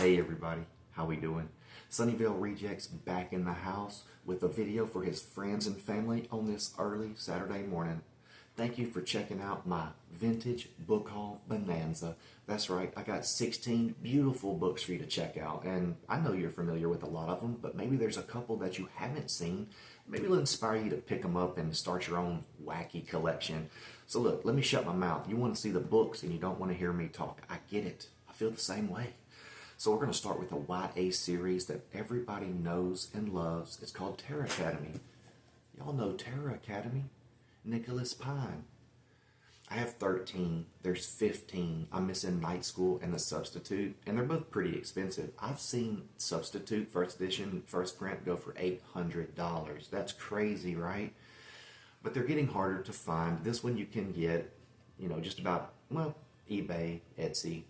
Hey everybody, how we doing? Sunnyvale Rejects back in the house with a video for his friends and family on this early Saturday morning. Thank you for checking out my vintage book haul bonanza. That's right, I got 16 beautiful books for you to check out, and I know you're familiar with a lot of them, but maybe there's a couple that you haven't seen. Maybe it'll inspire you to pick them up and start your own wacky collection. So look, let me shut my mouth. You want to see the books and you don't want to hear me talk. I get it. I feel the same way. So we're going to start with a YA series that everybody knows and loves. It's called Terror Academy. Y'all know Terror Academy? Nicholas Pine. I have 13. There's 15. I'm missing Night School and The Substitute, and they're both pretty expensive. I've seen Substitute first edition, first print go for $800. That's crazy, right? But they're getting harder to find. This one you can get, just about, eBay, Etsy.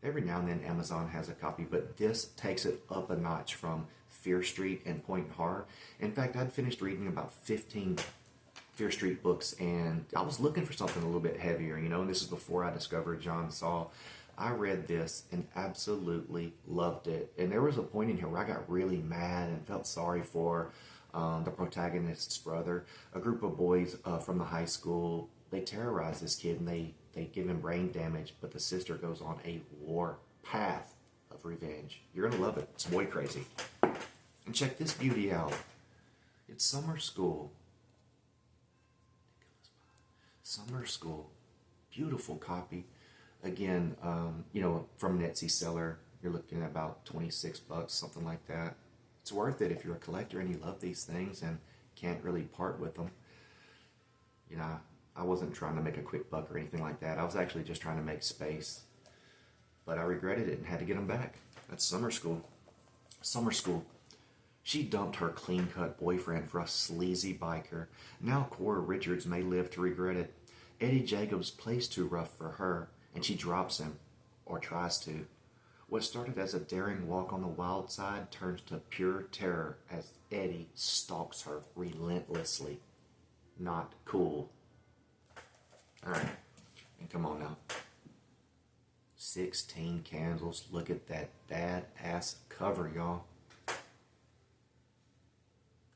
Every now and then Amazon has a copy, but this takes it up a notch from Fear Street and Point Horror. In fact, I'd finished reading about 15 Fear Street books, and I was looking for something a little bit heavier, and this is before I discovered John Saul. I read this and absolutely loved it. And there was a point in here where I got really mad and felt sorry for the protagonist's brother. A group of boys from the high school, they terrorize this kid and they give him brain damage, but the sister goes on a war path of revenge. You're going to love it. It's boy crazy. And check this beauty out. It's Summer School. Summer School. Beautiful copy. Again, from an Etsy seller, you're looking at about 26 bucks, something like that. It's worth it if you're a collector and you love these things and can't really part with them. I wasn't trying to make a quick buck or anything like that. I was actually just trying to make space. But I regretted it and had to get them back. That's Summer School. Summer School. She dumped her clean-cut boyfriend for a sleazy biker. Now Cora Richards may live to regret it. Eddie Jacobs plays too rough for her, and she drops him, or tries to. What started as a daring walk on the wild side turns to pure terror as Eddie stalks her relentlessly. Not cool. Alright, and come on now. 16 candles. Look at that badass cover, y'all.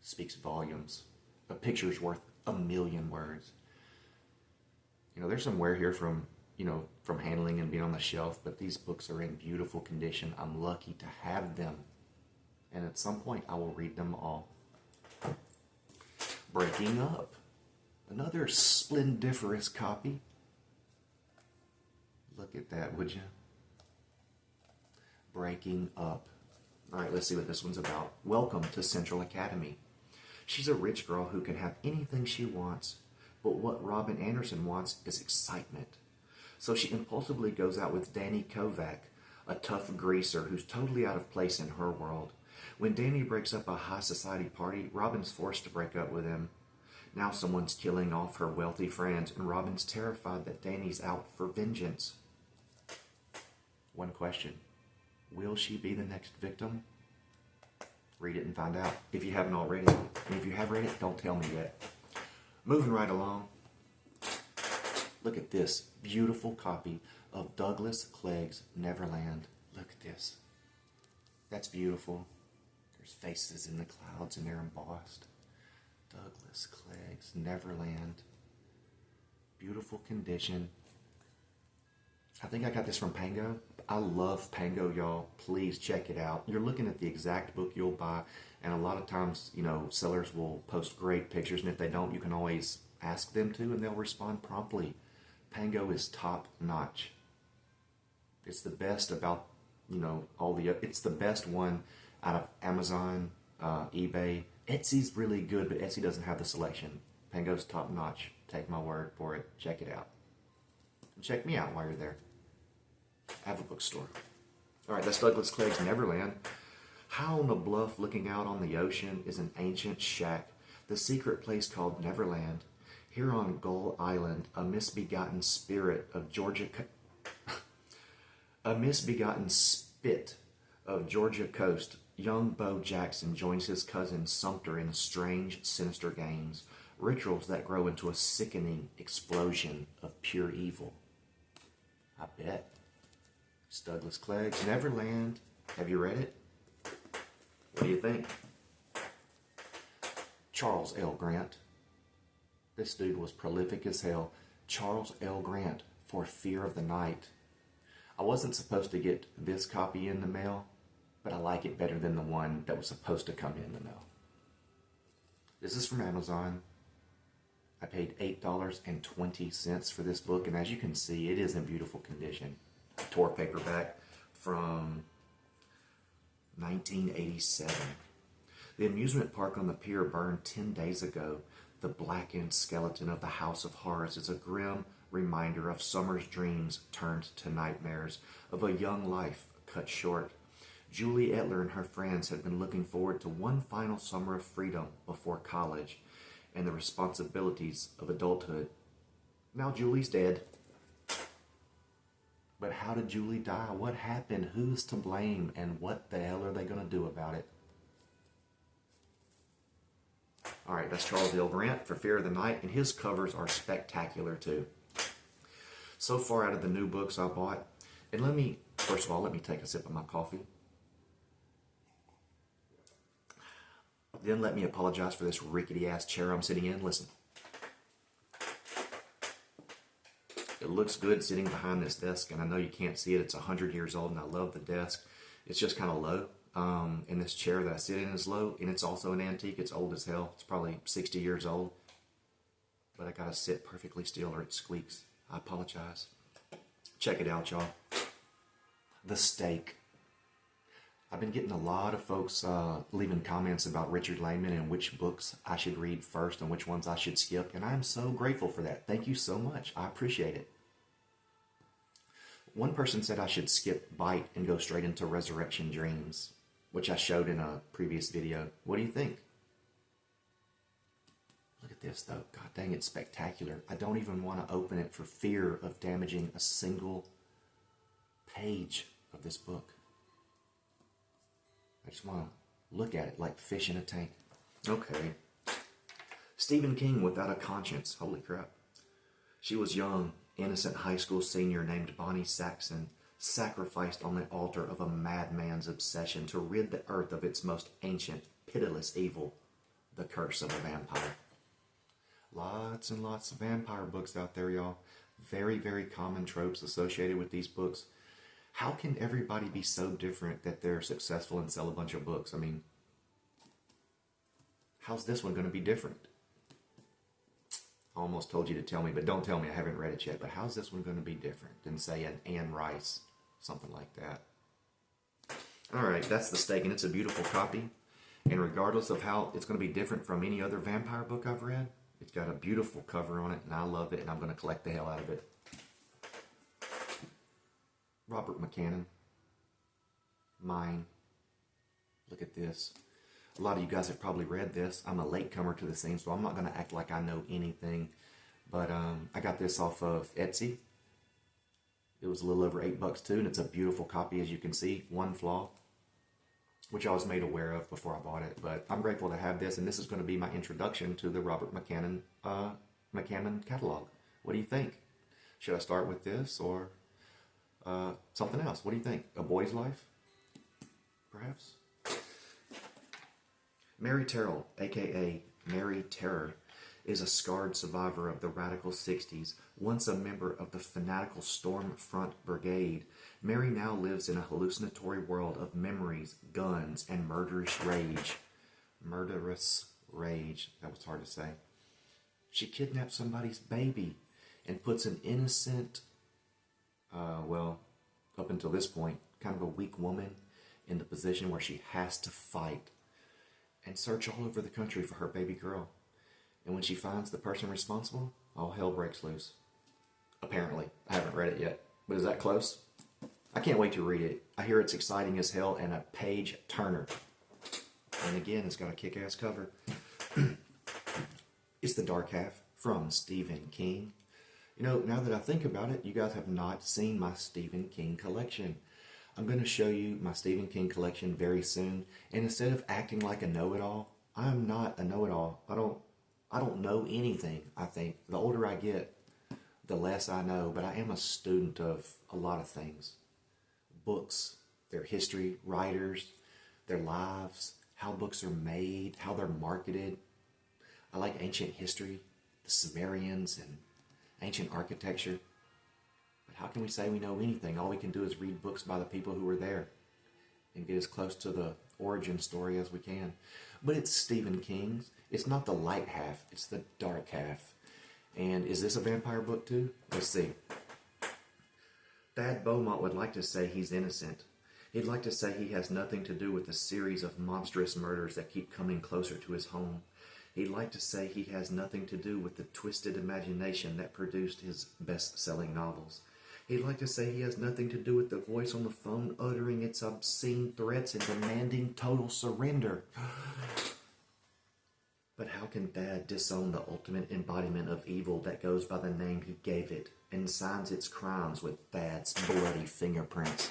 Speaks volumes. A picture's worth a million words. There's some wear here from handling and being on the shelf, but these books are in beautiful condition. I'm lucky to have them. And at some point, I will read them all. Breaking Up. Another splendiferous copy. Look at that, would you? Breaking Up. All right, let's see what this one's about. Welcome to Central Academy. She's a rich girl who can have anything she wants, but what Robin Anderson wants is excitement. So she impulsively goes out with Danny Kovac, a tough greaser who's totally out of place in her world. When Danny breaks up a high society party, Robin's forced to break up with him. Now someone's killing off her wealthy friends, and Robin's terrified that Danny's out for vengeance. One question. Will she be the next victim? Read it and find out if you haven't already. And if you have read it, don't tell me yet. Moving right along. Look at this beautiful copy of Douglas Clegg's Neverland. Look at this. That's beautiful. There's faces in the clouds and they're embossed. Douglas Clegg's Neverland. Beautiful condition. I think I got this from Pango. I love Pango, y'all. Please check it out. You're looking at the exact book you'll buy, and a lot of times, sellers will post great pictures, and if they don't, you can always ask them to, and they'll respond promptly. Pango is top notch. It's the best about, it's the best one out of Amazon, eBay. Etsy's really good, but Etsy doesn't have the selection. Pango's top notch. Take my word for it. Check it out. And check me out while you're there. I have a bookstore. All right, that's Douglas Clegg's Neverland. High on a bluff looking out on the ocean is an ancient shack, the secret place called Neverland. Here on Gull Island, a misbegotten spit of Georgia coast, young Bo Jackson joins his cousin Sumter in strange, sinister games, rituals that grow into a sickening explosion of pure evil. I bet. Douglas Clegg's Neverland. Have you read it? What do you think? Charles L. Grant. This dude was prolific as hell. Charles L. Grant, For Fear of the Night. I wasn't supposed to get this copy in the mail, but I like it better than the one that was supposed to come in the mail. This is from Amazon. I paid $8.20 for this book, and as you can see, it is in beautiful condition. A tore paperback from 1987. The amusement park on the pier burned 10 days ago. The blackened skeleton of the House of Horrors is a grim reminder of summer's dreams turned to nightmares, of a young life cut short. Julie Etler and her friends had been looking forward to one final summer of freedom before college and the responsibilities of adulthood. Now Julie's dead. But how did Julie die? What happened? Who's to blame? And what the hell are they going to do about it? All right, that's Charles L. Grant, For Fear of the Night, and his covers are spectacular too. So far out of the new books I bought, and first of all, let me take a sip of my coffee. Then let me apologize for this rickety-ass chair I'm sitting in. Listen. It looks good sitting behind this desk, and I know you can't see it. It's 100 years old, and I love the desk. It's just kind of low. And this chair that I sit in is low, and it's also an antique. It's old as hell. It's probably 60 years old. But I gotta sit perfectly still or it squeaks. I apologize. Check it out, y'all. The Steak. I've been getting a lot of folks leaving comments about Richard Laymon and which books I should read first and which ones I should skip, and I'm so grateful for that. Thank you so much. I appreciate it. One person said I should skip Bite and go straight into Resurrection Dreams, which I showed in a previous video. What do you think? Look at this, though. God dang, it's spectacular. I don't even want to open it for fear of damaging a single page of this book. I just want to look at it like fish in a tank. Okay. Stephen King, Without a Conscience. Holy crap. She was young, innocent high school senior named Bonnie Saxon, sacrificed on the altar of a madman's obsession to rid the earth of its most ancient, pitiless evil, the curse of a vampire. Lots and lots of vampire books out there, y'all. Very, very common tropes associated with these books. How can everybody be so different that they're successful and sell a bunch of books? I mean, how's this one going to be different? I almost told you to tell me, but don't tell me, I haven't read it yet. But how's this one going to be different than, say, an Anne Rice? Something like that. All right, that's The Steak, and it's a beautiful copy. And regardless of how it's going to be different from any other vampire book I've read, it's got a beautiful cover on it, and I love it, and I'm going to collect the hell out of it. Robert McCammon. Mine. Look at this. A lot of you guys have probably read this. I'm a latecomer to the scene, so I'm not going to act like I know anything. But I got this off of Etsy. It was a little over $8 too, and it's a beautiful copy, as you can see. One flaw, which I was made aware of before I bought it. But I'm grateful to have this, and this is going to be my introduction to the Robert McCammon catalog. What do you think? Should I start with this or something else? What do you think? A Boy's Life? Perhaps? Mary Terrell, a.k.a. Mary Terror, is a scarred survivor of the radical 60s, once a member of the fanatical Stormfront Brigade. Mary now lives in a hallucinatory world of memories, guns, and murderous rage. Murderous rage. That was hard to say. She kidnaps somebody's baby and puts an innocent, up until this point, kind of a weak woman in the position where she has to fight and search all over the country for her baby girl. And when she finds the person responsible, all hell breaks loose. Apparently. I haven't read it yet. But is that close? I can't wait to read it. I hear it's exciting as hell and a page turner. And again, it's got a kick-ass cover. It's The Dark Half from Stephen King. You know, now that I think about it, you guys have not seen my Stephen King collection. I'm going to show you my Stephen King collection very soon. And instead of acting like a know-it-all, I'm not a know-it-all. I don't know anything, I think. The older I get, the less I know. But I am a student of a lot of things. books, their history, writers, their lives, how books are made, how they're marketed. I like ancient history, the Sumerians and ancient architecture. But how can we say we know anything? All we can do is read books by the people who were there and get as close to the origin story as we can. But it's Stephen King's. It's not the light half, it's the dark half. And is this a vampire book too? Let's see. Thad Beaumont would like to say he's innocent. He'd like to say he has nothing to do with the series of monstrous murders that keep coming closer to his home. He'd like to say he has nothing to do with the twisted imagination that produced his best-selling novels. He'd like to say he has nothing to do with the voice on the phone uttering its obscene threats and demanding total surrender. But how can Thad disown the ultimate embodiment of evil that goes by the name he gave it and signs its crimes with Thad's bloody fingerprints?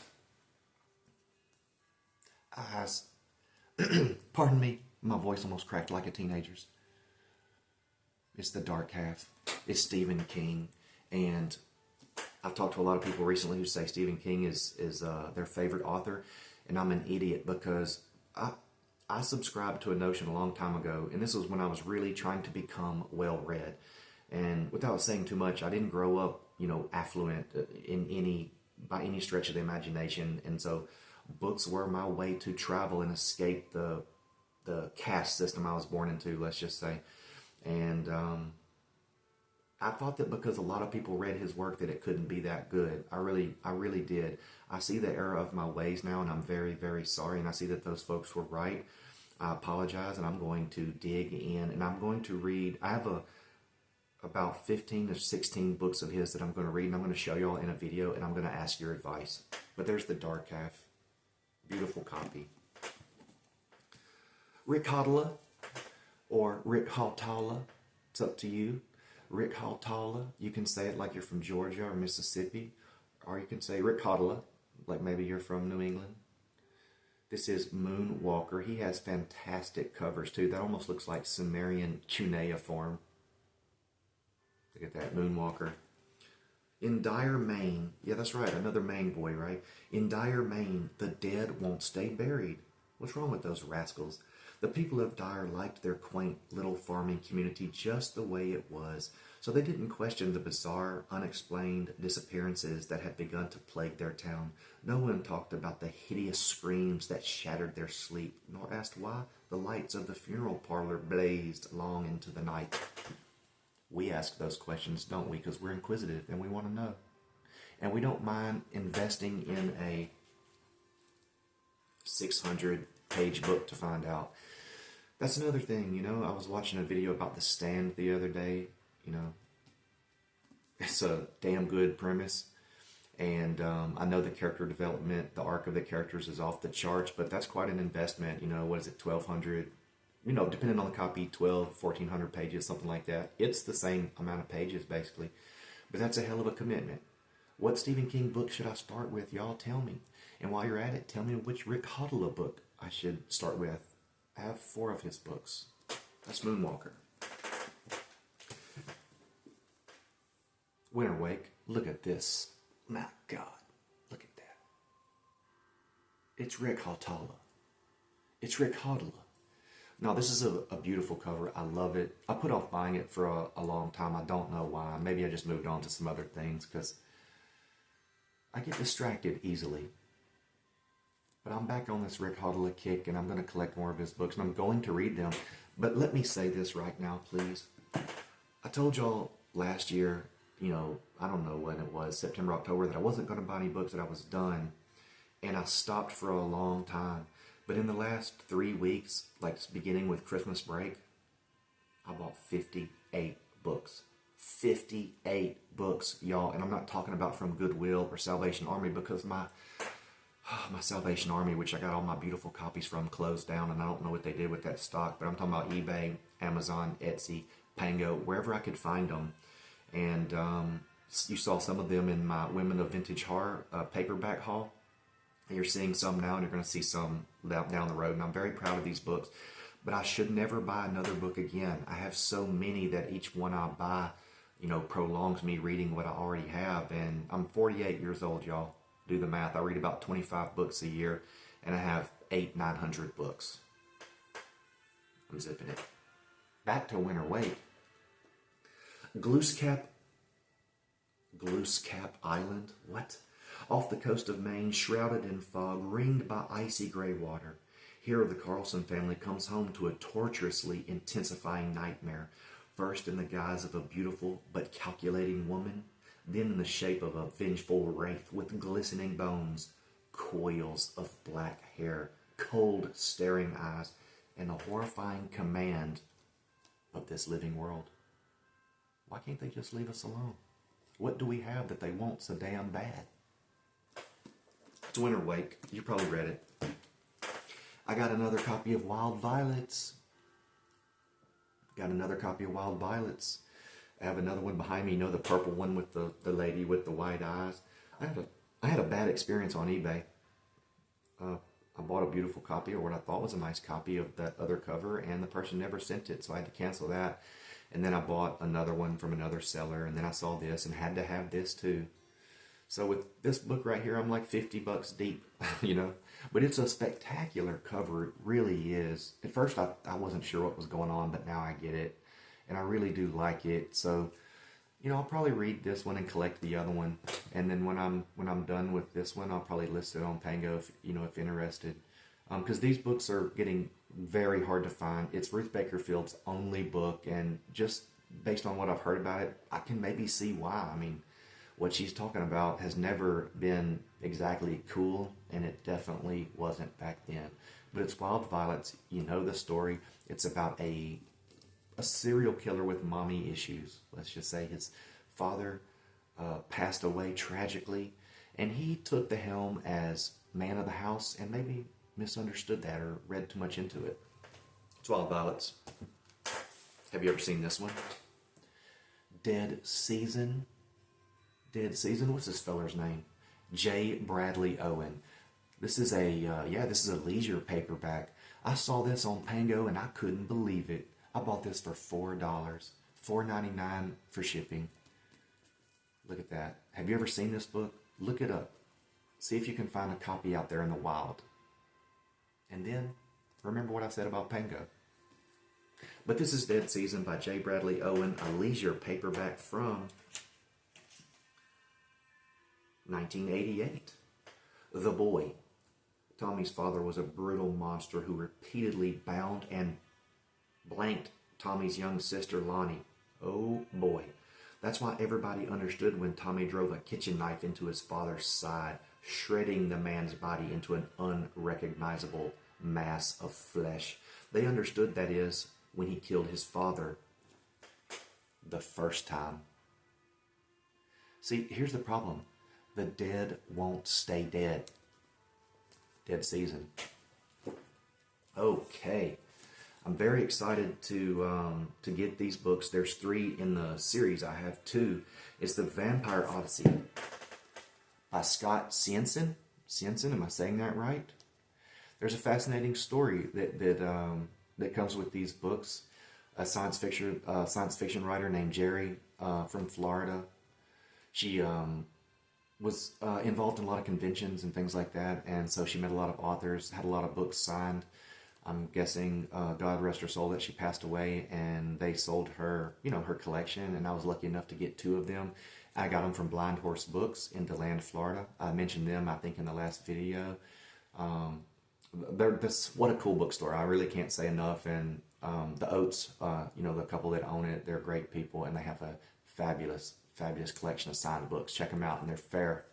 Pardon me, my voice almost cracked like a teenager's. It's the dark half. It's Stephen King. And I've talked to a lot of people recently who say Stephen King is their favorite author. And I'm an idiot because I subscribed to a notion a long time ago. And this was when I was really trying to become well-read. And without saying too much, I didn't grow up, affluent by any stretch of the imagination. And so books were my way to travel and escape the caste system I was born into, let's just say. And I thought that because a lot of people read his work that it couldn't be that good. I really did. I see the error of my ways now, and I'm very, very sorry. And I see that those folks were right. I apologize, and I'm going to dig in, and I'm going to read. I have about 15 or 16 books of his that I'm going to read, and I'm going to show y'all in a video, and I'm going to ask your advice. But there's the dark half. Beautiful copy. Rick Hautala, or Rick Hautala, it's up to you. Rick Hautala, you can say it like you're from Georgia or Mississippi, or you can say Rick Hautala, like maybe you're from New England. This is Moonwalker. He has fantastic covers too. That almost looks like Sumerian cuneiform. Look at that, Moonwalker. In Dire, Maine, yeah, that's right, another Maine boy, right? In Dire, Maine, the dead won't stay buried. What's wrong with those rascals? The people of Dire liked their quaint little farming community just the way it was, so they didn't question the bizarre, unexplained disappearances that had begun to plague their town. No one talked about the hideous screams that shattered their sleep, nor asked why the lights of the funeral parlor blazed long into the night. We ask those questions, don't we? Because we're inquisitive and we want to know. And we don't mind investing in a 600-page book to find out. That's another thing, I was watching a video about The Stand the other day. It's a damn good premise. And I know the character development, the arc of the characters is off the charts, but that's quite an investment. What is it, 1,200? Depending on the copy, 1,400 pages, something like that. It's the same amount of pages, basically. But that's a hell of a commitment. What Stephen King book should I start with? Y'all tell me. And while you're at it, tell me which Rick Hautala book I should start with. I have 4 of his books. That's Moonwalker. Winter Wake. Look at this. My God. Look at that. It's Rick Hautala. It's Rick Hautala. Now, this is a beautiful cover. I love it. I put off buying it for a long time. I don't know why. Maybe I just moved on to some other things because I get distracted easily. But I'm back on this Rick Hautala kick, and I'm going to collect more of his books, and I'm going to read them. But let me say this right now, please. I told y'all last year, I don't know when it was, September, October, that I wasn't going to buy any books, that I was done. And I stopped for a long time. But in the last 3 weeks, like beginning with Christmas break, I bought 58 books. 58 books, y'all. And I'm not talking about from Goodwill or Salvation Army, because my Salvation Army, which I got all my beautiful copies from, closed down, and I don't know what they did with that stock. But I'm talking about eBay, Amazon, Etsy, Pango, wherever I could find them. And you saw some of them in my Women of Vintage Horror paperback haul. You're seeing some now, and you're going to see some down the road. And I'm very proud of these books. But I should never buy another book again. I have so many that each one I buy, prolongs me reading what I already have. And I'm 48 years old, y'all. Do the math. I read about 25 books a year, and I have 900 books. I'm zipping it. Back to winter wake. Glooscap Island? What? Off the coast of Maine, shrouded in fog, ringed by icy gray water. Here the Carlson family comes home to a torturously intensifying nightmare, first in the guise of a beautiful but calculating woman, then in the shape of a vengeful wraith with glistening bones, coils of black hair, cold staring eyes, and a horrifying command of this living world. Why can't they just leave us alone? What do we have that they want so damn bad? It's Winter Wake. You probably read it. I got another copy of Wild Violets. I have another one behind me. You know, the purple one with the lady with the white eyes. I had a bad experience on eBay. I bought a beautiful copy, or what I thought was a nice copy of that other cover, and the person never sent it, so I had to cancel that. And then I bought another one from another seller, and then I saw this and had to have this too. So with this book right here, I'm like 50 bucks deep, you know. But it's a spectacular cover. It really is. At first, I wasn't sure what was going on, but now I get it. And I really do like it. So, you know, I'll probably read this one and collect the other one. And then when I'm done with this one, I'll probably list it on Pango if interested. Because these books are getting very hard to find. It's Ruth Baker Field's only book, and just based on what I've heard about it, I can maybe see why. I mean, what she's talking about has never been exactly cool, and it definitely wasn't back then. But it's Wild Violets. You know the story. It's about a serial killer with mommy issues. Let's just say his father passed away tragically, and he took the helm as man of the house and maybe misunderstood that or read too much into it. It's Wild Violets. Have you ever seen this one? Dead Season. What's this feller's name? J. Bradley Owen. This is a leisure paperback. I saw this on Pango and I couldn't believe it. I bought this for $4, $4.99 for shipping. Look at that. Have you ever seen this book? Look it up. See if you can find a copy out there in the wild. And then remember what I said about Pango. But this is Dead Season by J. Bradley Owen, a leisure paperback from 1988. The boy. Tommy's father was a brutal monster who repeatedly bound and blanked Tommy's young sister Lonnie. Oh boy. That's why everybody understood when Tommy drove a kitchen knife into his father's side, shredding the man's body into an unrecognizable mass of flesh. They understood, that is, when he killed his father the first time. See, here's the problem. The dead won't stay dead. Dead Season. Okay. I'm very excited to get these books. There's 3 in the series. I have 2. It's The Vampire Odyssey by Scott Siensen. Siensen, am I saying that right? There's a fascinating story that comes with these books. A science fiction writer named Jerry from Florida. She was involved in a lot of conventions and things like that, and so she met a lot of authors, had a lot of books signed. I'm guessing, God rest her soul, that she passed away, and they sold her, her collection, and I was lucky enough to get 2 of them. I got them from Blind Horse Books in DeLand, Florida. I mentioned them, I think, in the last video. What a cool bookstore. I really can't say enough. And the Oates, the couple that own it, they're great people, and they have a fabulous collection of signed books. Check them out, and they're fair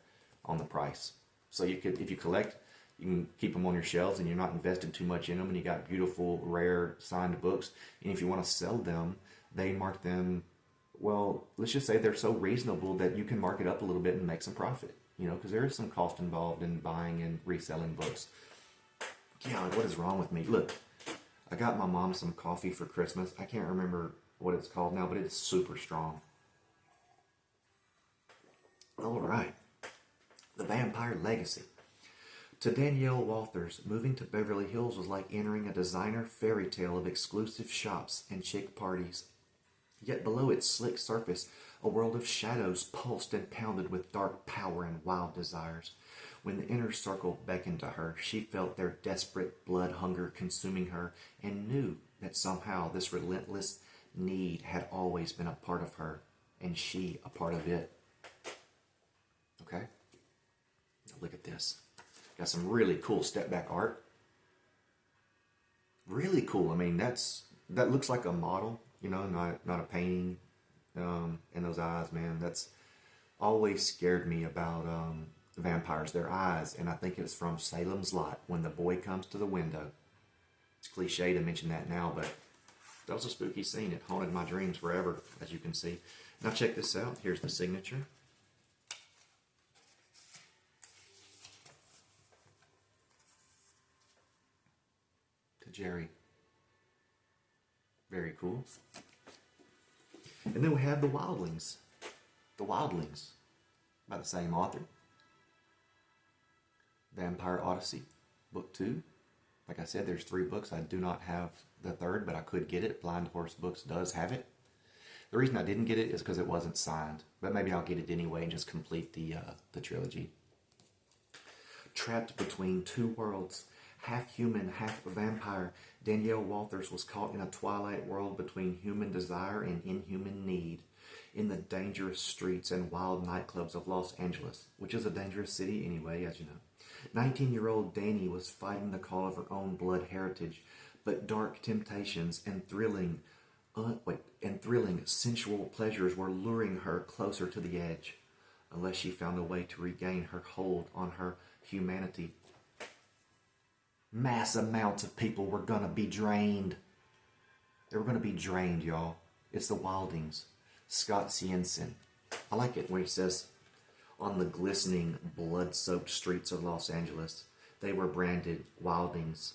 on the price. So if you collect, you can keep them on your shelves, and you're not invested too much in them, and you got beautiful, rare, signed books. And if you want to sell them, they mark them, well, let's just say they're so reasonable that you can mark it up a little bit and make some profit, because there is some cost involved in buying and reselling books. God, what is wrong with me? Look, I got my mom some coffee for Christmas. I can't remember what it's called now, but it's super strong. All right. The Vampire Legacy. To Danielle Walters, moving to Beverly Hills was like entering a designer fairy tale of exclusive shops and chic parties. Yet below its slick surface, a world of shadows pulsed and pounded with dark power and wild desires. When the inner circle beckoned to her, she felt their desperate blood hunger consuming her and knew that somehow this relentless need had always been a part of her and she a part of it. Okay? Now look at this. Got some really cool step back art. Really cool. I mean, that looks like a model, you know, not a painting. And those eyes, man, that's always scared me about vampires, their eyes. And I think it's from Salem's Lot, when the boy comes to the window. It's cliche to mention that now, but that was a spooky scene. It haunted my dreams forever, as you can see. Now check this out. Here's the signature. To Jerry. Very cool. And then we have The Wildlings. The Wildlings, by the same author. Vampire Odyssey, Book 2. Like I said, there's 3 books. I do not have the 3rd, but I could get it. Blind Horse Books does have it. The reason I didn't get it is because it wasn't signed. But maybe I'll get it anyway and just complete the trilogy. Trapped between 2 worlds, half human, half vampire, Danielle Walters was caught in a twilight world between human desire and inhuman need, in the dangerous streets and wild nightclubs of Los Angeles, which is a dangerous city anyway, as you know. 19-year-old Dani was fighting the call of her own blood heritage, but dark temptations and thrilling sensual pleasures were luring her closer to the edge, unless she found a way to regain her hold on her humanity. Mass amounts of people were going to be drained. They were going to be drained, y'all. It's the Wildlings. Scott Siensen. I like it when he says, on the glistening, blood-soaked streets of Los Angeles, they were branded Wildlings.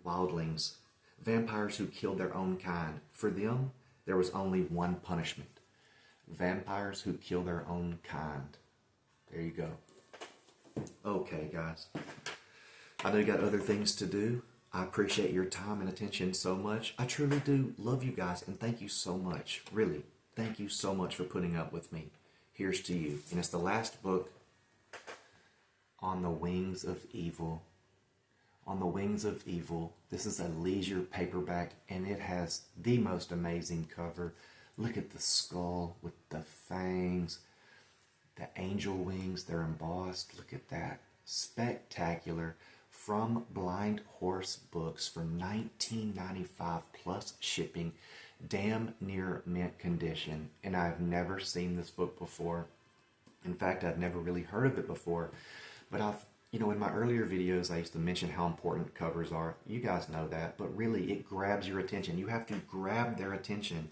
Wildlings. Vampires who killed their own kind. For them, there was only one punishment. Vampires who kill their own kind. There you go. Okay, guys. I know you got other things to do. I appreciate your time and attention so much. I truly do love you guys, and thank you so much. Really, thank you so much for putting up with me. Here's to you. And it's the last book, On the Wings of Evil. On the Wings of Evil. This is a leisure paperback, and it has the most amazing cover. Look at the skull with the fangs, the angel wings, they're embossed. Look at that. Spectacular. From Blind Horse Books for $19.95 plus shipping. Damn near mint condition. And I've never seen this book before. In fact, I've never really heard of it before. But in my earlier videos, I used to mention how important covers are. You guys know that. But really, it grabs your attention. You have to grab their attention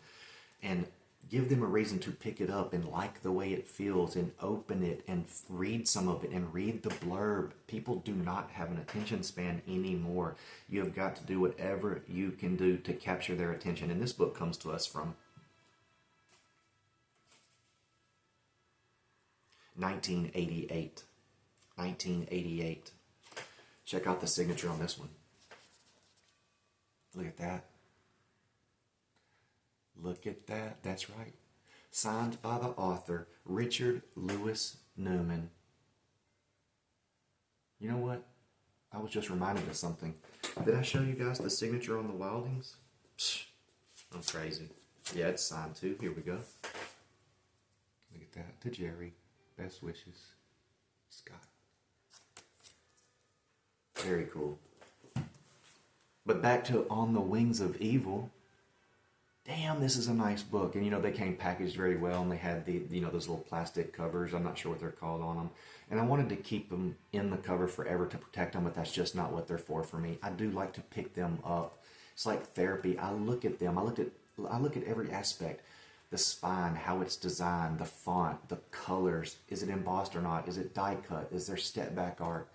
and give them a reason to pick it up and like the way it feels and open it and read some of it and read the blurb. People do not have an attention span anymore. You have got to do whatever you can do to capture their attention. And this book comes to us from 1988. 1988. Check out the signature on this one. Look at that. Look at that. That's right. Signed by the author, Richard Lewis Newman. You know what? I was just reminded of something. Did I show you guys the signature on the Wildlings? Psh, I'm crazy. Yeah, it's signed too. Here we go. Look at that. To Jerry. Best wishes. Scott. Very cool. But back to On the Wings of Evil. Damn, this is a nice book. And, they came packaged very well, and they had those little plastic covers. I'm not sure what they're called on them. And I wanted to keep them in the cover forever to protect them, but that's just not what they're for me. I do like to pick them up. It's like therapy. I look at them. I look at every aspect. The spine, how it's designed, the font, the colors. Is it embossed or not? Is it die cut? Is there step back art?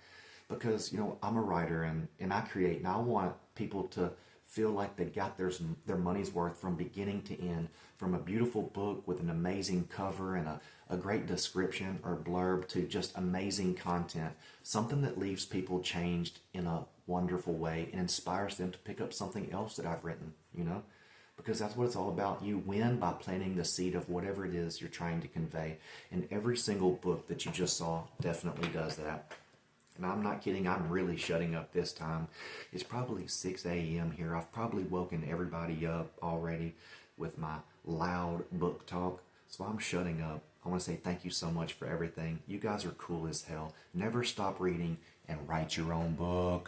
Because, I'm a writer and I create, and I want people to feel like they got their money's worth from beginning to end, from a beautiful book with an amazing cover and a great description or blurb to just amazing content, something that leaves people changed in a wonderful way and inspires them to pick up something else that I've written, because that's what it's all about. You win by planting the seed of whatever it is you're trying to convey, and every single book that you just saw definitely does that. And I'm not kidding, I'm really shutting up this time. It's probably 6 a.m. here. I've probably woken everybody up already with my loud book talk. So I'm shutting up. I want to say thank you so much for everything. You guys are cool as hell. Never stop reading and write your own book.